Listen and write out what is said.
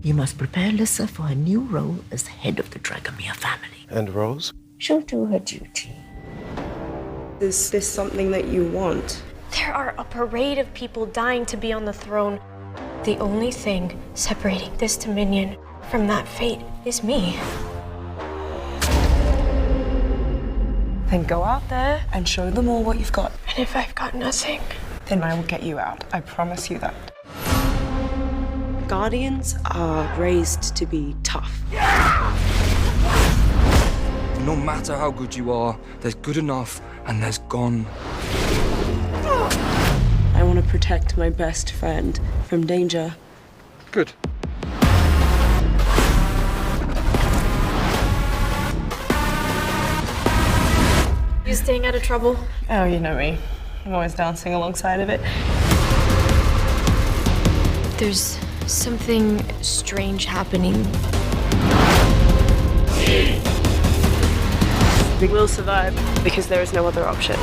You must prepare Lissa for her new role as head of the Dragomir family. And Rose? She'll do her duty. Is this something that you want? There are a parade of people dying to be on the throne. The only thing separating this dominion from that fate is me. Then go out there and show them all what you've got. And if I've got nothing? Then I will get you out. I promise you that. Guardians are raised to be tough. No matter how good you are, there's good enough and there's gone. I want to protect my best friend from danger. Good. You staying out of trouble? Oh, you know me. I'm always dancing alongside of it. There's something strange happening. We will survive because there is no other option.